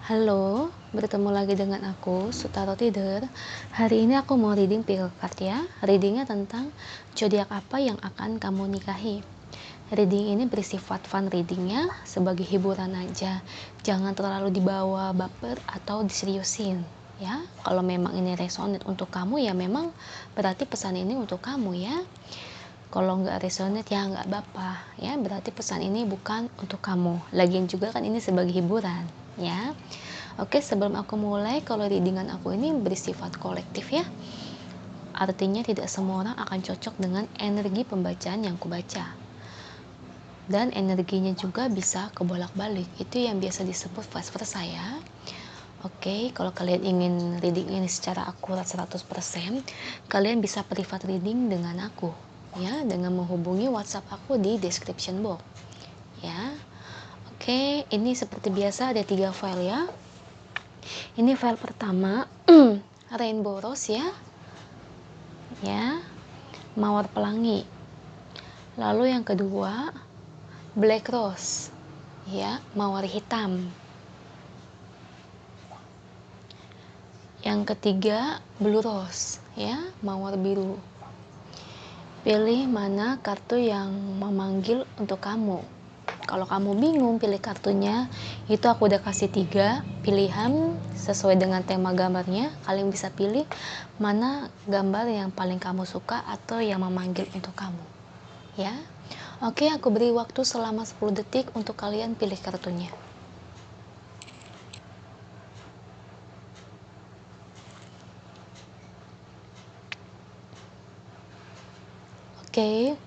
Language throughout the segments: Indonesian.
Halo, bertemu lagi dengan aku, Sutaro Tider. Hari ini aku mau reading pick card ya. Readingnya tentang zodiak apa yang akan kamu nikahi. Reading ini bersifat fun readingnya, sebagai hiburan aja. Jangan terlalu dibawa baper atau diseriusin ya. Kalau memang ini resonate untuk kamu ya memang berarti pesan ini untuk kamu ya. Kalau nggak resonate ya nggak apa-apa ya, berarti pesan ini bukan untuk kamu. Lagian juga kan ini sebagai hiburan ya. Oke, sebelum aku mulai, kalau readingan aku ini bersifat kolektif ya, artinya tidak semua orang akan cocok dengan energi pembacaan yang kubaca, dan energinya juga bisa kebolak-balik. Itu yang biasa disebut vice versa ya. Oke, kalau kalian ingin reading ini secara akurat 100%, kalian bisa private reading dengan aku ya, dengan menghubungi WhatsApp aku di description box ya. Oke, ini seperti biasa ada 3 file ya. Ini file pertama Rainbow Rose ya, Mawar Pelangi. Lalu yang kedua Black Rose ya, Mawar Hitam. Yang ketiga Blue Rose ya, Mawar Biru. Pilih mana kartu yang memanggil untuk kamu. Kalau kamu bingung pilih kartunya, itu aku udah kasih 3 pilihan sesuai dengan tema gambarnya. Kalian bisa pilih mana gambar yang paling kamu suka atau yang memanggil untuk kamu ya. Oke, aku beri waktu selama 10 detik untuk kalian pilih kartunya. Oke,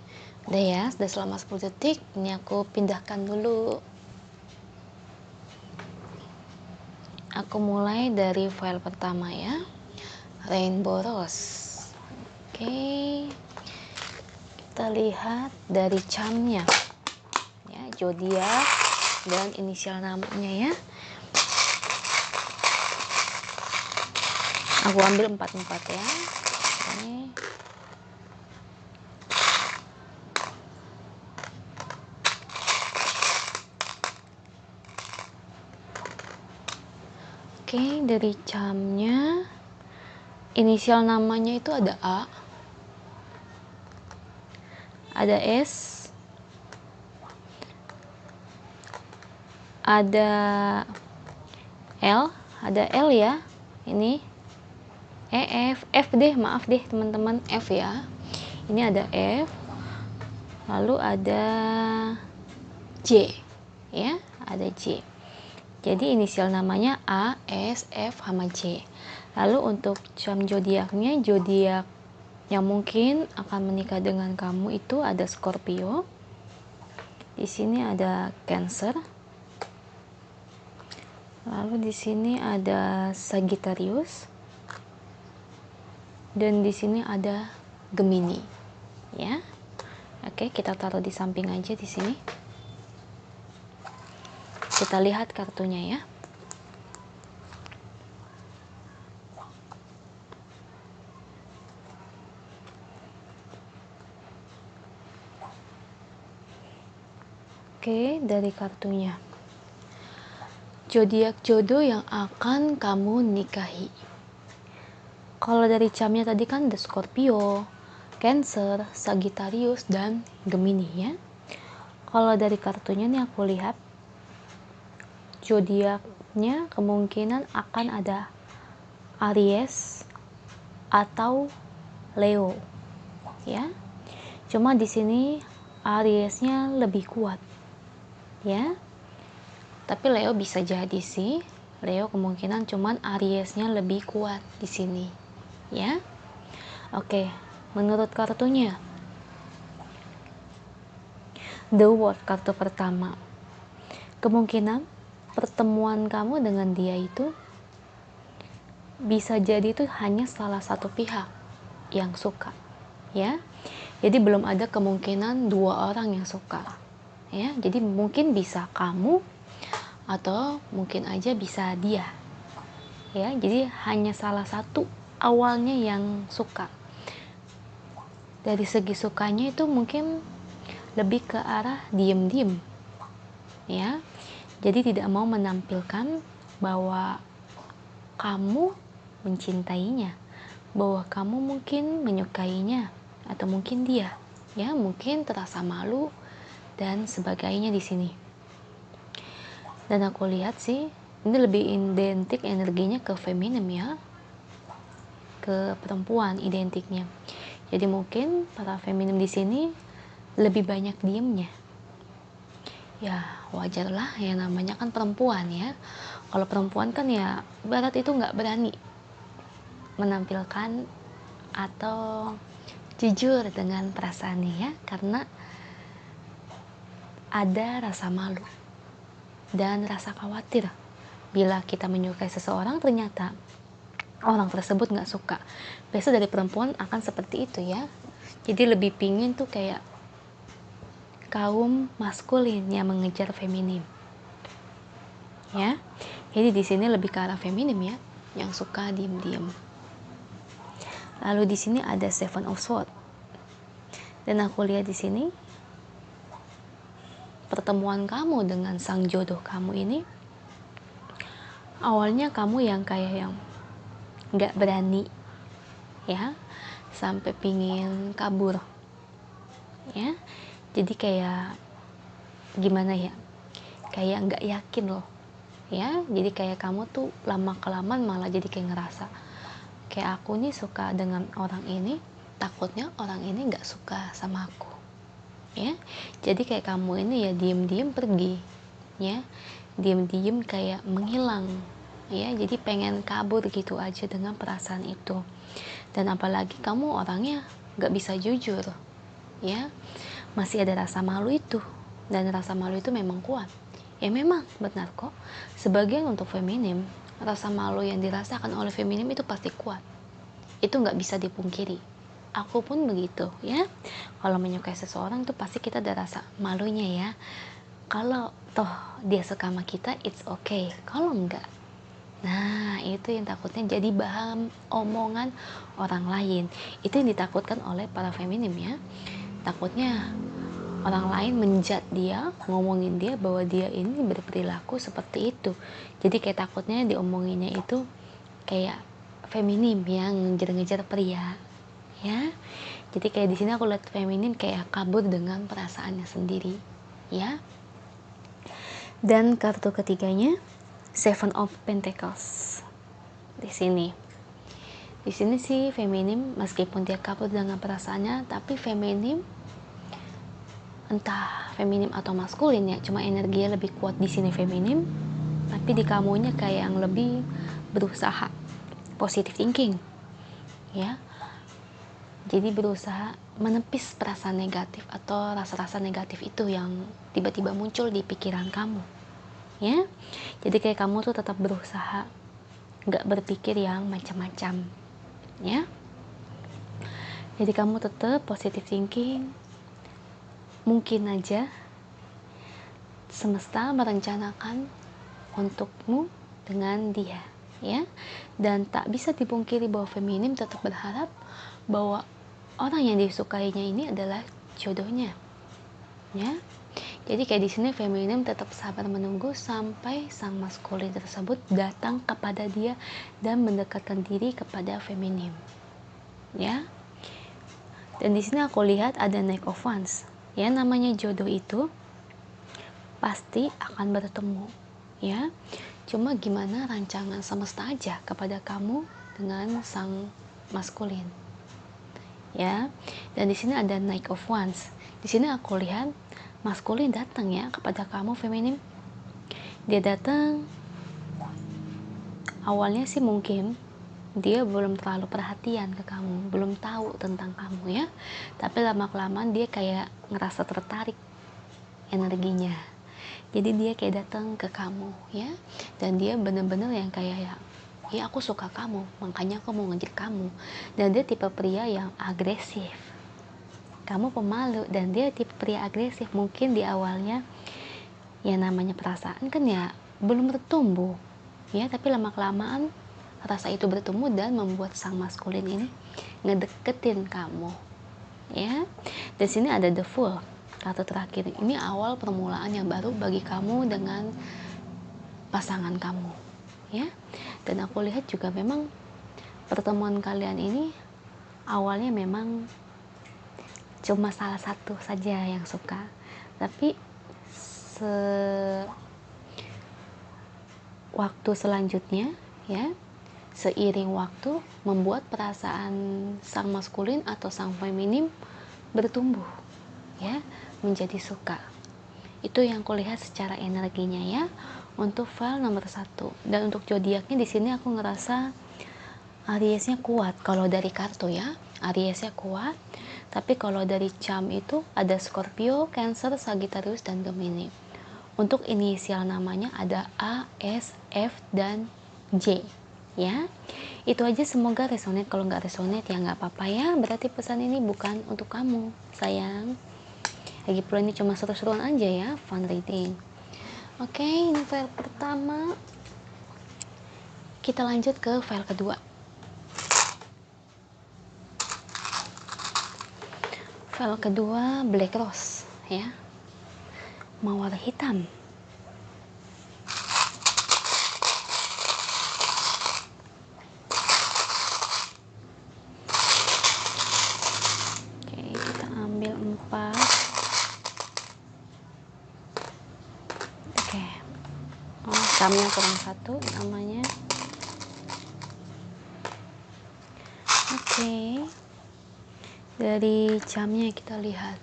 udah ya, sudah selama 10 detik. Ini aku pindahkan dulu. Aku mulai dari file pertama ya, Rainbow Rose. Oke, kita lihat dari charmnya ya, zodiak dan inisial namanya ya. Aku ambil 4 ya. Oke. Oke, dari charmnya inisial namanya itu ada A, ada S, ada L ya, ini F deh, maaf deh teman-teman, F ya. Ini ada F, lalu ada J ya, ada J. Jadi inisial namanya A, S, F, sama J. Lalu untuk charm zodiaknya, zodiak yang mungkin akan menikah dengan kamu itu ada Scorpio. Di sini ada Cancer. Lalu di sini ada Sagittarius. Dan di sini ada Gemini. Ya. Oke, kita taruh di samping aja di sini. Kita lihat kartunya ya. Oke, dari kartunya. Zodiak jodoh yang akan kamu nikahi. Kalau dari charmnya tadi kan ada Scorpio, Cancer, Sagittarius, dan Gemini ya. Kalau dari kartunya nih aku lihat zodiaknya kemungkinan akan ada Aries atau Leo ya. Cuma di sini Ariesnya lebih kuat ya. Tapi Leo bisa jadi sih. Leo kemungkinan, cuman Ariesnya lebih kuat di sini ya. Oke, menurut kartunya The World, kartu pertama, kemungkinan pertemuan kamu dengan dia itu bisa jadi itu hanya salah satu pihak yang suka ya. Jadi belum ada kemungkinan 2 orang yang suka ya. Jadi mungkin bisa kamu atau mungkin aja bisa dia ya. Jadi hanya salah satu awalnya yang suka. Dari segi sukanya itu mungkin lebih ke arah diem-diem ya. Jadi tidak mau menampilkan bahwa kamu mencintainya, bahwa kamu mungkin menyukainya, atau mungkin dia, ya mungkin terasa malu dan sebagainya di sini. Dan aku lihat sih ini lebih identik energinya ke feminim ya, ke perempuan identiknya. Jadi mungkin para feminim di sini lebih banyak diemnya. Ya wajarlah, ya namanya kan perempuan ya. Kalau perempuan kan ya barat itu nggak berani menampilkan atau jujur dengan perasaannya ya, karena ada rasa malu dan rasa khawatir bila kita menyukai seseorang ternyata orang tersebut nggak suka. Biasa dari perempuan akan seperti itu ya. Jadi lebih pingin tuh kayak kaum maskulin yang mengejar feminim. Ya. Jadi di sini lebih ke arah feminim ya, yang suka diem-diem. Lalu di sini ada Seven of Swords. Dan aku lihat di sini pertemuan kamu dengan sang jodoh kamu ini, awalnya kamu yang kayak yang nggak berani ya, sampai pingin kabur ya. Jadi kayak gimana ya, kayak nggak yakin loh ya. Jadi kayak kamu tuh lama kelamaan malah jadi kayak ngerasa kayak aku nih suka dengan orang ini, takutnya orang ini nggak suka sama aku ya. Jadi kayak kamu ini ya diem-diem pergi ya, diem-diem kayak menghilang ya. Jadi pengen kabur gitu aja dengan perasaan itu. Dan apalagi kamu orangnya nggak bisa jujur ya, masih ada rasa malu itu. Dan rasa malu itu memang kuat ya, memang benar kok. Sebagian untuk feminim, rasa malu yang dirasakan oleh feminim itu pasti kuat, itu nggak bisa dipungkiri. Aku pun begitu ya. Kalau menyukai seseorang tuh pasti kita ada rasa malunya ya. Kalau toh dia suka sama kita, it's okay. Kalau enggak, nah itu yang takutnya jadi bahan omongan orang lain. Itu yang ditakutkan oleh para feminim ya. Takutnya orang lain menjat dia, ngomongin dia bahwa dia ini berperilaku seperti itu. Jadi kayak takutnya diomonginnya itu kayak feminim yang ngejar-ngejar pria ya. Jadi kayak di sini aku lihat feminim kayak kabur dengan perasaannya sendiri ya. Dan kartu ketiganya Seven of Pentacles. Di sini sih feminim meskipun dia kabur dengan perasaannya, tapi feminim entah feminim atau maskulin ya, cuma energinya lebih kuat di sini feminim, tapi di kamunya kayak yang lebih berusaha positive thinking ya. Jadi berusaha menepis perasaan negatif atau rasa-rasa negatif itu yang tiba-tiba muncul di pikiran kamu ya. Jadi kayak kamu tuh tetap berusaha nggak berpikir yang macam-macam ya. Jadi kamu tetap positive thinking. Mungkin aja semesta merencanakan untukmu dengan dia ya. Dan tak bisa dipungkiri bahwa feminim tetap berharap bahwa orang yang disukainya ini adalah jodohnya ya. Jadi kayak di sini feminim tetap sabar menunggu sampai sang maskulin tersebut datang kepada dia dan mendekatkan diri kepada feminim ya. Dan di sini aku lihat ada Knight of Wands ya. Namanya jodoh itu pasti akan bertemu ya. Cuma gimana rancangan semesta aja kepada kamu dengan sang maskulin ya. Dan di sini ada Knight of Wands. Di sini aku lihat maskulin datang ya kepada kamu feminim. Dia datang, awalnya sih mungkin dia belum terlalu perhatian ke kamu, belum tahu tentang kamu ya. Tapi lama-kelamaan dia kayak ngerasa tertarik energinya. Jadi dia kayak datang ke kamu ya. Dan dia bener-bener yang kayak ya aku suka kamu, makanya aku mau ngejar kamu. Dan dia tipe pria yang agresif, kamu pemalu, dan dia tipe pria agresif. Mungkin di awalnya ya namanya perasaan kan ya belum bertumbuh ya, tapi lama-kelamaan rasa itu bertumbuh dan membuat sang maskulin ini ngedeketin kamu ya. Di sini ada The Fool, kartu terakhir. Ini awal permulaan yang baru bagi kamu dengan pasangan kamu ya. Dan aku lihat juga memang pertemuan kalian ini awalnya memang cuma salah satu saja yang suka, tapi waktu selanjutnya ya, seiring waktu membuat perasaan sang maskulin atau sang feminim bertumbuh ya, menjadi suka. Itu yang kulihat secara energinya ya untuk file nomor 1. Dan untuk zodiaknya di sini aku ngerasa Ariesnya kuat. Kalau dari kartu ya, Ariesnya kuat. Tapi kalau dari chart itu ada Scorpio, Cancer, Sagittarius, dan Gemini. Untuk inisial namanya ada A, S, F, dan J ya. Itu aja, semoga resonate. Kalau nggak resonate ya nggak apa-apa ya, berarti pesan ini bukan untuk kamu sayang. Lagi pula ini cuma seru-seruan aja ya, fun reading. Oke, ini file pertama. Kita lanjut ke file kedua. File kedua Black Rose ya, mawar hitam. Oke, kita ambil 4. Oke, oh camnya kurang 1 namanya. Oke, dari camnya kita lihat,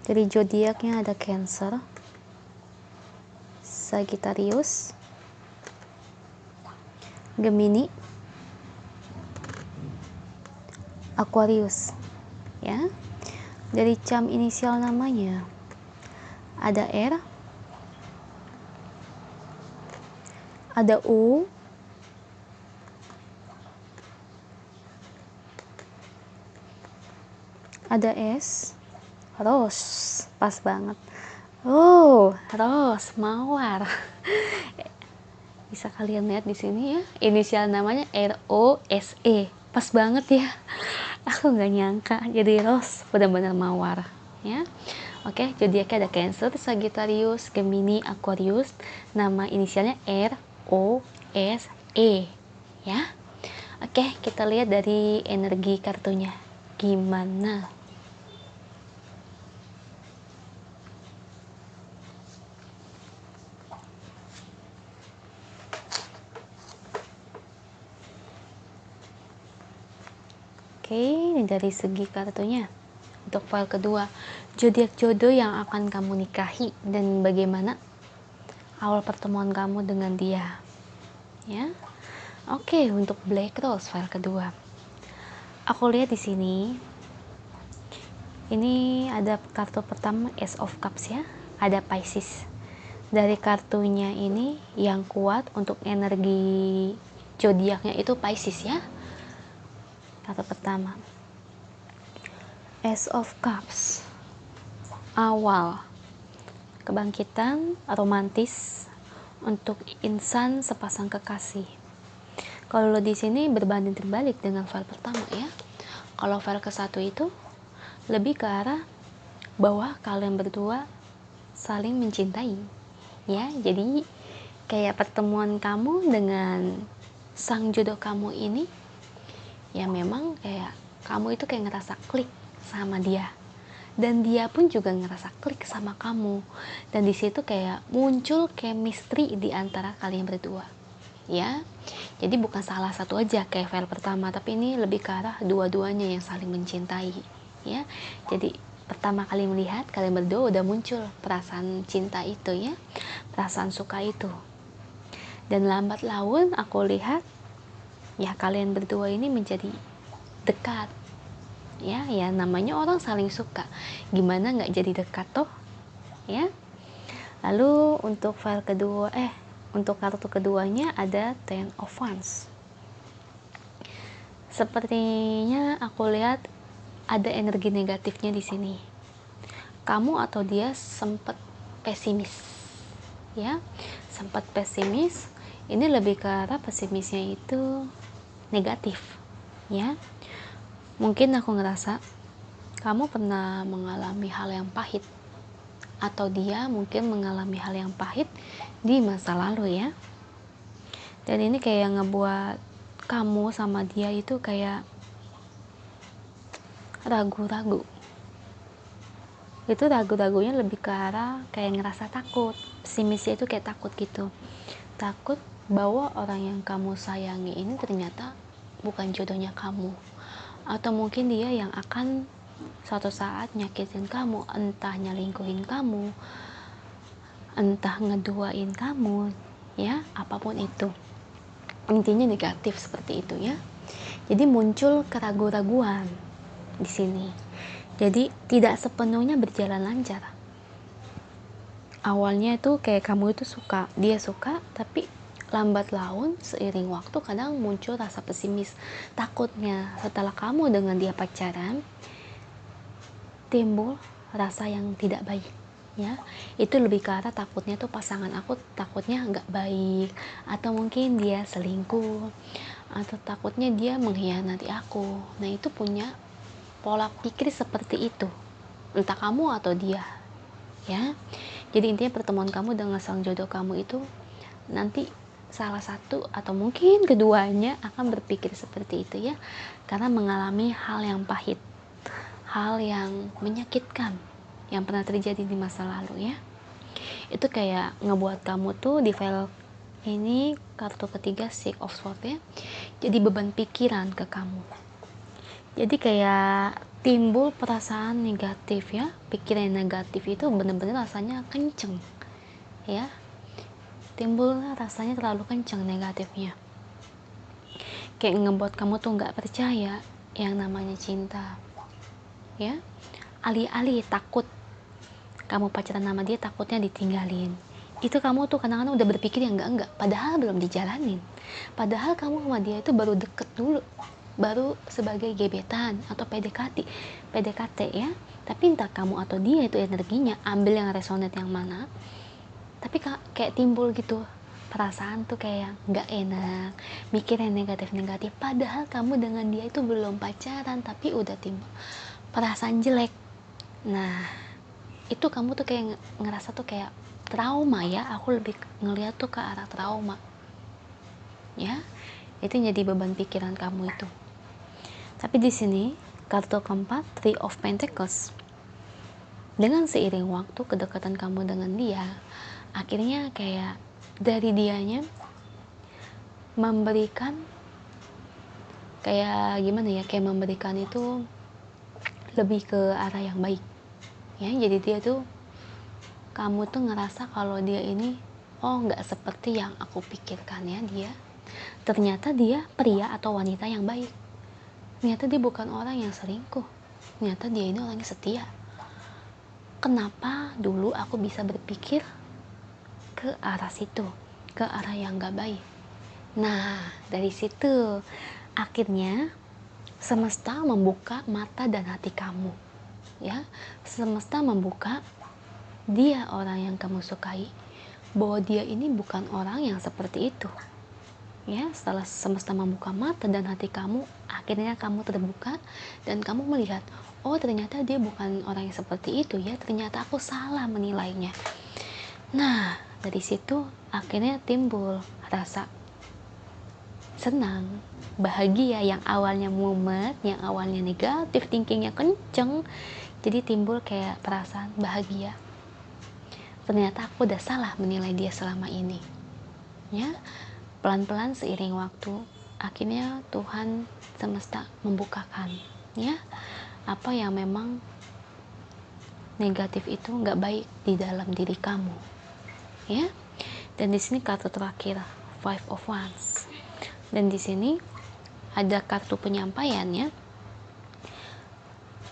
dari zodiaknya ada Cancer, Sagittarius, Gemini, Aquarius ya. Dari cam inisial namanya ada R, ada U, ada S, Rose, pas banget. Oh, Rose, mawar. Bisa kalian lihat di sini ya, inisial namanya ROSE, pas banget ya. Aku nggak nyangka jadi Rose, benar-benar mawar ya. Oke, zodiaknya ada Cancer, Sagittarius, Gemini, Aquarius. Nama inisialnya ROSE ya. Oke, kita lihat dari energi kartunya gimana. Oke, ini dari segi kartunya. Untuk file kedua, zodiak jodoh yang akan kamu nikahi dan bagaimana awal pertemuan kamu dengan dia. Ya. Oke, untuk Black Rose file kedua. Aku lihat di sini. Ini ada kartu pertama Ace of Cups ya. Ada Pisces. Dari kartunya ini yang kuat untuk energi zodiaknya itu Pisces ya. Kartu pertama Ace of Cups, awal kebangkitan romantis untuk insan sepasang kekasih. Kalau di sini berbanding terbalik dengan file pertama ya. Kalau file ke-1 itu lebih ke arah bahwa kalian berdua saling mencintai ya. Jadi kayak pertemuan kamu dengan sang jodoh kamu ini ya, memang kayak kamu itu kayak ngerasa klik sama dia, dan dia pun juga ngerasa klik sama kamu, dan di situ kayak muncul chemistry di antara kalian berdua ya. Jadi bukan salah satu aja kayak file pertama, tapi ini lebih ke arah dua-duanya yang saling mencintai ya. Jadi pertama kali melihat kalian berdua udah muncul perasaan cinta itu ya, perasaan suka itu, dan lambat laun aku lihat ya kalian berdua ini menjadi dekat ya. Ya namanya orang saling suka, gimana nggak jadi dekat toh ya. Lalu untuk file kedua untuk kartu keduanya ada Ten of Wands. Sepertinya aku lihat ada energi negatifnya di sini. Kamu atau dia sempat pesimis ya, sempat pesimis. Ini lebih ke arah pesimisnya itu negatif ya. Mungkin aku ngerasa kamu pernah mengalami hal yang pahit, atau dia mungkin mengalami hal yang pahit di masa lalu ya. Dan ini kayak ngebuat kamu sama dia itu kayak ragu-ragu. Itu ragu-ragunya lebih ke arah kayak ngerasa takut. Pesimisnya itu kayak takut gitu. Takut bahwa orang yang kamu sayangi ini ternyata bukan jodohnya kamu. Atau mungkin dia yang akan suatu saat nyakitin kamu, entah nyelingkuhin kamu, entah ngeduain kamu, ya, apapun itu. Intinya negatif seperti itu ya. Jadi muncul keraguan-raguan di sini. Jadi tidak sepenuhnya berjalan lancar. Awalnya itu kayak kamu itu suka, dia suka, tapi lambat laun seiring waktu kadang muncul rasa pesimis. Takutnya setelah kamu dengan dia pacaran, timbul rasa yang tidak baik. Ya, itu lebih ke arah takutnya tuh pasangan aku takutnya nggak baik, atau mungkin dia selingkuh, atau takutnya dia mengkhianati aku. Nah, itu punya pola pikir seperti itu, entah kamu atau dia, ya. Jadi intinya pertemuan kamu dengan sang jodoh kamu itu nanti salah satu atau mungkin keduanya akan berpikir seperti itu ya, karena mengalami hal yang pahit, hal yang menyakitkan yang pernah terjadi di masa lalu ya. Itu kayak ngebuat kamu tuh di file ini kartu ketiga Six of Swords ya, jadi beban pikiran ke kamu. Jadi kayak timbul perasaan negatif ya, pikiran negatif itu bener-bener rasanya kenceng ya, timbul rasanya terlalu kenceng negatifnya, kayak ngebuat kamu tuh nggak percaya yang namanya cinta ya. Alih-alih takut kamu pacaran sama dia, takutnya ditinggalin, itu kamu tuh kadang-kadang udah berpikir yang enggak, padahal belum dijalanin, padahal kamu sama dia itu baru deket dulu, baru sebagai gebetan atau PDKT ya. Tapi entah kamu atau dia itu energinya ambil yang resonate yang mana, tapi kayak timbul gitu perasaan tuh kayak nggak enak, mikir yang negatif-negatif, padahal kamu dengan dia itu belum pacaran tapi udah timbul perasaan jelek. Nah, itu kamu tuh kayak ngerasa tuh kayak trauma ya, aku lebih ngeliat tuh ke arah trauma ya. Itu jadi beban pikiran kamu itu. Tapi di sini kartu keempat Three of Pentacles, dengan seiring waktu kedekatan kamu dengan dia, akhirnya kayak dari dianya memberikan kayak gimana ya, kayak memberikan itu lebih ke arah yang baik ya. Jadi dia tuh, kamu tuh ngerasa kalau dia ini oh nggak seperti yang aku pikirkan ya, dia ternyata dia pria atau wanita yang baik, ternyata dia bukan orang yang selingkuh, ternyata dia ini orang yang setia. Kenapa dulu aku bisa berpikir ke arah situ, ke arah yang gak baik? Nah, dari situ akhirnya semesta membuka mata dan hati kamu ya. Semesta membuka dia orang yang kamu sukai, bahwa dia ini bukan orang yang seperti itu ya. Setelah semesta membuka mata dan hati kamu, akhirnya kamu terbuka dan kamu melihat, oh ternyata dia bukan orang yang seperti itu ya, ternyata aku salah menilainya. Nah, dari situ akhirnya timbul rasa senang, bahagia, yang awalnya mumet, yang awalnya negatif thinkingnya kenceng, jadi timbul kayak perasaan bahagia. Ternyata aku udah salah menilai dia selama ini ya. Pelan-pelan seiring waktu akhirnya Tuhan semesta membukakan ya, apa yang memang negatif itu nggak baik di dalam diri kamu ya. Dan di sini kartu terakhir Five of Wands, dan di sini ada kartu penyampaiannya.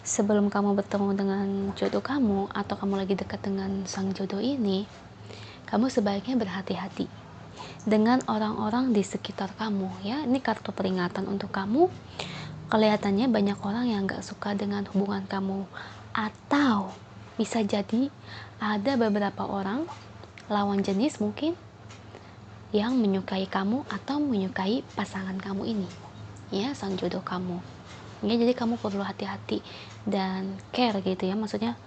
Sebelum kamu bertemu dengan jodoh kamu atau kamu lagi dekat dengan sang jodoh ini, kamu sebaiknya berhati-hati dengan orang-orang di sekitar kamu ya. Ini kartu peringatan untuk kamu. Kelihatannya banyak orang yang gak suka dengan hubungan kamu, atau bisa jadi ada beberapa orang lawan jenis mungkin yang menyukai kamu atau menyukai pasangan kamu ini ya, sang jodoh kamu ya. Jadi kamu perlu hati-hati dan care gitu ya, maksudnya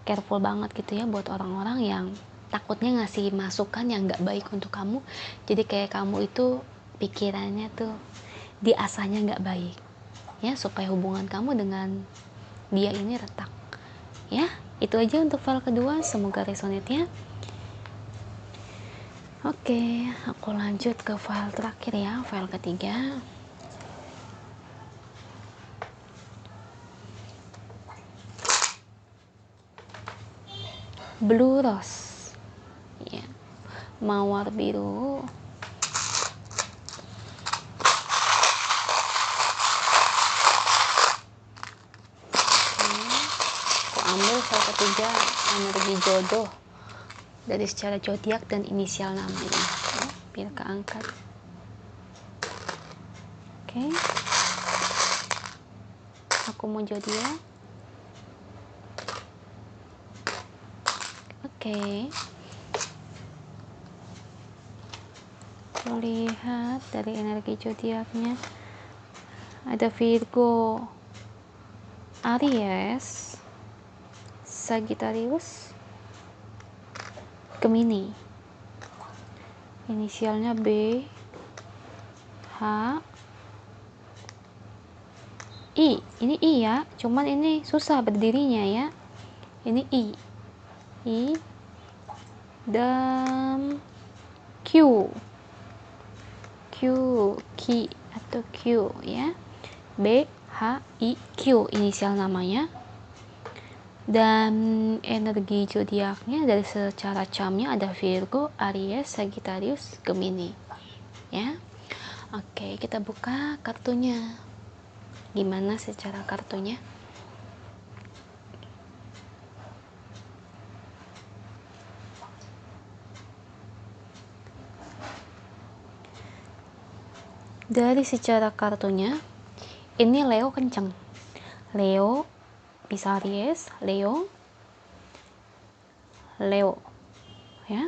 careful banget gitu ya buat orang-orang yang takutnya ngasih masukan yang nggak baik untuk kamu, jadi kayak kamu itu pikirannya tuh diasahnya nggak baik ya, supaya hubungan kamu dengan dia ini retak ya. Itu aja untuk file kedua, semoga resonate ya. Oke, aku lanjut ke file terakhir ya, file ketiga. Blue rose ya, mawar biru. Aku ambil file ketiga, energi jodoh dari secara zodiak dan inisial namanya ya, biar keangkat. Oke, aku mau zodiak. Oke, aku lihat dari energi zodiaknya ada Virgo, Aries, Sagittarius, Gemini. Inisialnya B, H, I. Ini I ya, cuman ini susah berdirinya ya. Ini I dan Q, Ki atau Q ya. B, H, I, Q inisial namanya. Dan energi zodiaknya dari secara camnya ada Virgo, Aries, Sagittarius, Gemini ya. Oke, kita buka kartunya. Gimana secara kartunya? Dari secara kartunya ini Leo kenceng, Leo, Pisces, Leo ya.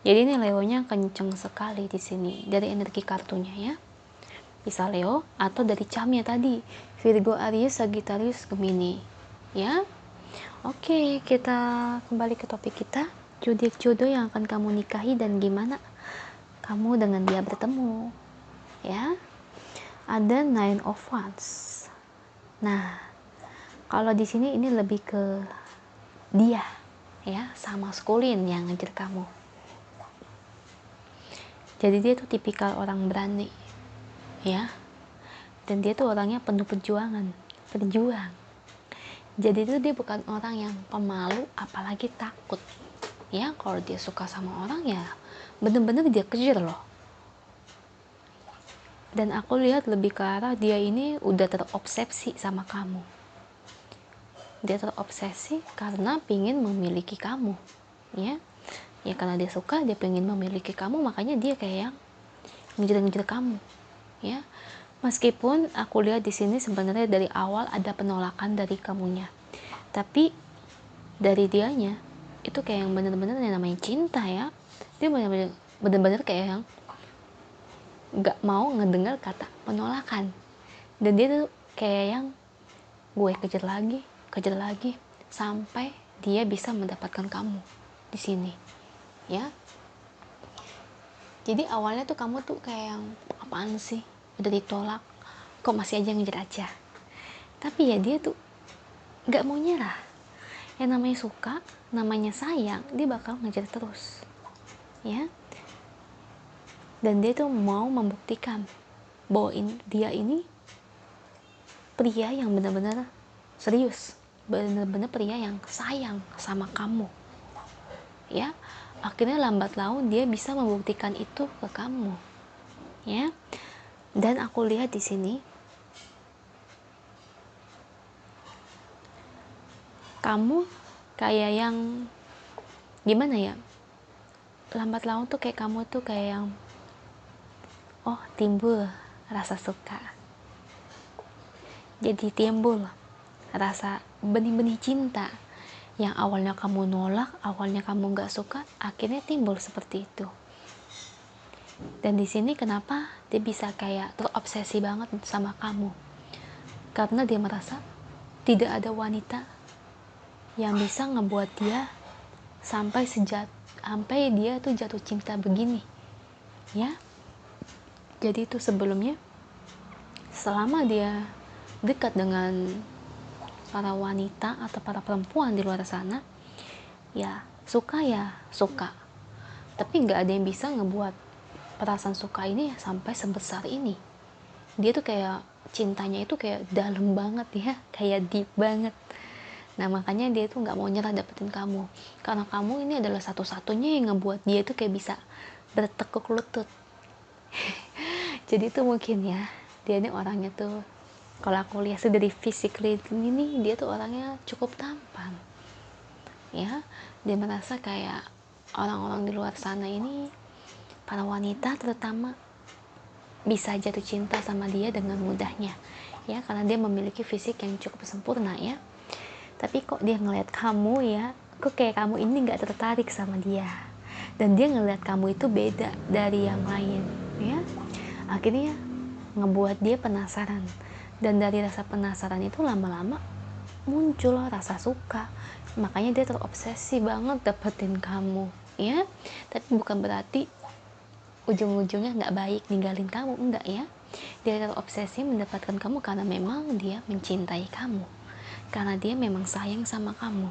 Jadi ini Leonya kenceng sekali di sini dari energi kartunya ya. Bisa Leo atau dari camnya tadi Virgo, Aries, Sagittarius, Gemini ya. Oke, kita kembali ke topik kita, zodiak jodoh yang akan kamu nikahi dan gimana kamu dengan dia bertemu ya. Ada Nine of Wands. Nah, kalau di sini ini lebih ke dia ya, sama maskulin yang ngejar kamu. Jadi dia tuh tipikal orang berani ya, dan dia tuh orangnya penuh perjuangan, berjuang. Jadi itu dia bukan orang yang pemalu apalagi takut ya. Kalau dia suka sama orang ya bener-bener dia kejar loh. Dan aku lihat lebih ke arah dia ini udah terobsesi sama kamu. Dia terobsesi karena pingin memiliki kamu ya. Ya karena dia suka, dia pengen memiliki kamu, makanya dia kayak ngejar-ngejar kamu ya. Meskipun aku lihat di sini sebenarnya dari awal ada penolakan dari kamunya, tapi dari dianya itu kayak yang bener-bener yang namanya cinta ya. Dia bener-bener kayak yang nggak mau ngedengar kata penolakan, dan dia tuh kayak yang gue kejar lagi sampai dia bisa mendapatkan kamu di sini ya. Jadi awalnya tuh kamu tuh kayak yang apaan sih, udah ditolak kok masih aja ngejar aja, tapi ya dia tuh nggak mau nyerah. Yang namanya suka, namanya sayang, dia bakal ngejar terus ya. Dan dia tuh mau membuktikan bahwa dia ini pria yang benar-benar serius, benar-benar pria yang sayang sama kamu ya. Akhirnya lambat laun dia bisa membuktikan itu ke kamu ya. Dan aku lihat di sini kamu kayak yang gimana ya, lambat laun tuh kayak kamu tuh kayak yang timbul rasa suka. Jadi timbul rasa benih-benih cinta yang awalnya kamu nolak, awalnya kamu gak suka, akhirnya timbul seperti itu. Dan di sini kenapa dia bisa kayak terobsesi banget sama kamu? Karena dia merasa tidak ada wanita yang bisa ngebuat dia sampai sampai dia tuh jatuh cinta begini ya. Jadi itu sebelumnya, selama dia dekat dengan para wanita atau para perempuan di luar sana, ya suka, tapi nggak ada yang bisa ngebuat perasaan suka ini sampai sebesar ini. Dia tuh kayak cintanya itu kayak dalam banget ya, kayak deep banget. Nah makanya dia tuh nggak mau nyerah dapetin kamu, karena kamu ini adalah satu-satunya yang ngebuat dia tuh kayak bisa bertekuk lutut. Jadi tuh mungkin ya, dia ini orangnya tuh, kalau aku lihat sih dari physically ini, dia tuh orangnya cukup tampan ya. Dia merasa kayak orang-orang di luar sana ini, para wanita terutama, bisa jatuh cinta sama dia dengan mudahnya ya, karena dia memiliki fisik yang cukup sempurna ya. Tapi kok dia ngeliat kamu ya, kok kayak kamu ini nggak tertarik sama dia, dan dia ngeliat kamu itu beda dari yang lain ya. Akhirnya ngebuat dia penasaran, dan dari rasa penasaran itu lama-lama muncul rasa suka. Makanya dia terobsesi banget dapetin kamu ya. Tapi bukan berarti ujung-ujungnya nggak baik ninggalin kamu, enggak ya. Dia terobsesi mendapatkan kamu karena memang dia mencintai kamu, karena dia memang sayang sama kamu.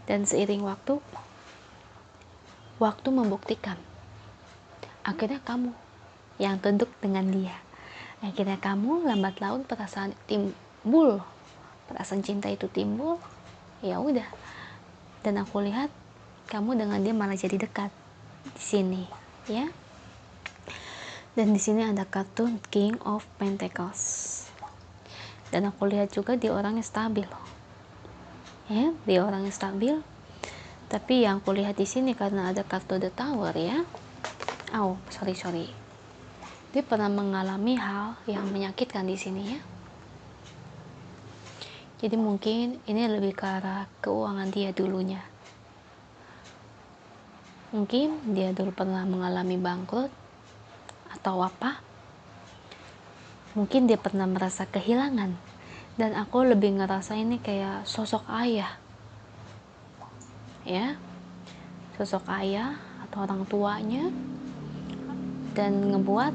Dan seiring waktu membuktikan, akhirnya kamu yang tunduk dengan dia. Akhirnya kamu lambat laun perasaan timbul, perasaan cinta itu timbul, ya udah. Dan aku lihat kamu dengan dia malah jadi dekat di sini ya. Dan di sini ada kartu King of Pentacles, dan aku lihat juga dia orangnya stabil ya, dia orangnya stabil. Tapi yang aku lihat di sini karena ada kartu The Tower ya, sorry, dia pernah mengalami hal yang menyakitkan di sini ya. Jadi mungkin ini lebih ke arah keuangan dia dulunya. Mungkin dia dulu pernah mengalami bangkrut atau apa. Mungkin dia pernah merasa kehilangan. Dan aku lebih ngerasa ini kayak sosok ayah ya, sosok ayah atau orang tuanya, dan ngebuat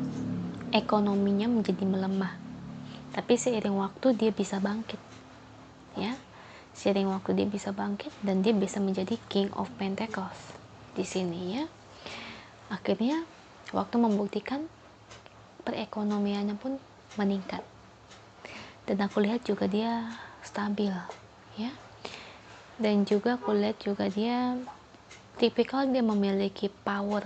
ekonominya menjadi melemah. Tapi seiring waktu dia bisa bangkit ya, seiring waktu dia bisa bangkit dan dia bisa menjadi King of Pentacles di sini ya. Akhirnya waktu membuktikan perekonomiannya pun meningkat, dan aku lihat juga dia stabil ya. Dan juga aku lihat juga dia tipikal, dia memiliki power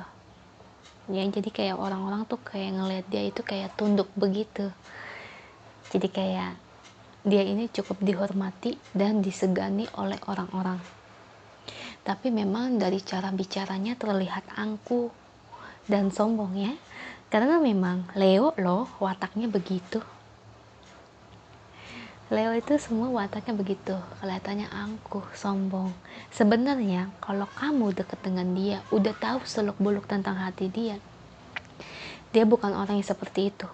ya. Jadi kayak orang-orang tuh kayak ngelihat dia itu kayak tunduk begitu. Jadi kayak dia ini cukup dihormati dan disegani oleh orang-orang. Tapi memang dari cara bicaranya terlihat angkuh dan sombong ya, karena memang Leo loh wataknya begitu. Leo itu semua wataknya begitu, kelihatannya angkuh, sombong. Sebenarnya kalau kamu deket dengan dia, udah tahu seluk-beluk tentang hati dia, dia bukan orang yang seperti itu.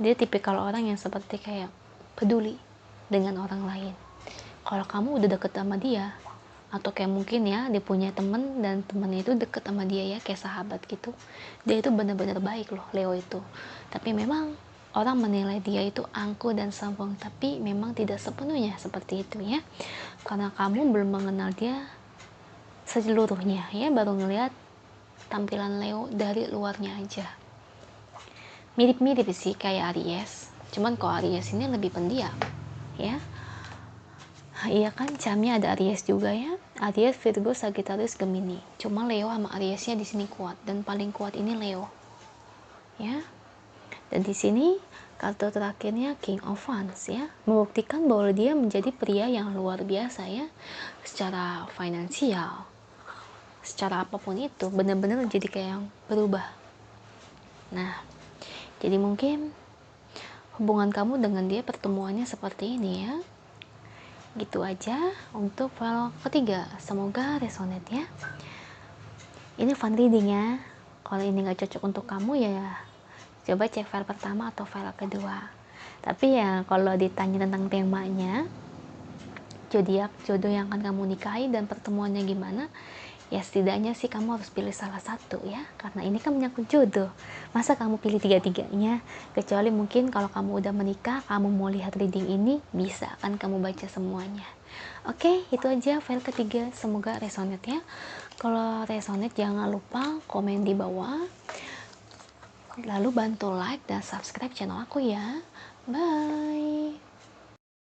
Dia tipikal orang yang seperti kayak peduli dengan orang lain. Kalau kamu udah deket sama dia, atau kayak mungkin ya dia punya temen dan temennya itu deket sama dia ya, kayak sahabat gitu, dia itu benar-benar baik loh Leo itu. Tapi memang orang menilai dia itu angkuh dan sombong, tapi memang tidak sepenuhnya seperti itu ya, karena kamu belum mengenal dia seluruhnya ya, baru ngelihat tampilan Leo dari luarnya aja. Mirip-mirip sih kayak Aries, cuman kalau Aries ini lebih pendiam ya. Iya kan, camnya ada Aries juga ya, Aries, Virgo, Sagittarius, Gemini. Cuma Leo sama Ariesnya di sini kuat, dan paling kuat ini Leo ya. Dan di sini kartu terakhirnya King of Wands ya, membuktikan bahwa dia menjadi pria yang luar biasa ya, secara finansial, secara apapun itu benar-benar jadi kayak yang berubah. Nah, jadi mungkin hubungan kamu dengan dia pertemuannya seperti ini ya. Gitu aja untuk file ketiga, semoga resonate ya. Ini fun reading ya, kalau ini gak cocok untuk kamu ya coba cek file pertama atau file kedua. Tapi ya kalau ditanya tentang temanya, zodiak, jodoh yang akan kamu nikahi dan pertemuannya gimana, Ya setidaknya sih kamu harus pilih salah satu ya, karena ini kan menyangkut jodoh. Masa kamu pilih tiga-tiganya? Kecuali mungkin kalau kamu udah menikah, kamu mau lihat reading ini, bisa kan kamu baca semuanya. Oke, itu aja file ketiga, semoga resonate ya. Kalau resonate jangan lupa komen di bawah, lalu bantu like dan subscribe channel aku ya. Bye.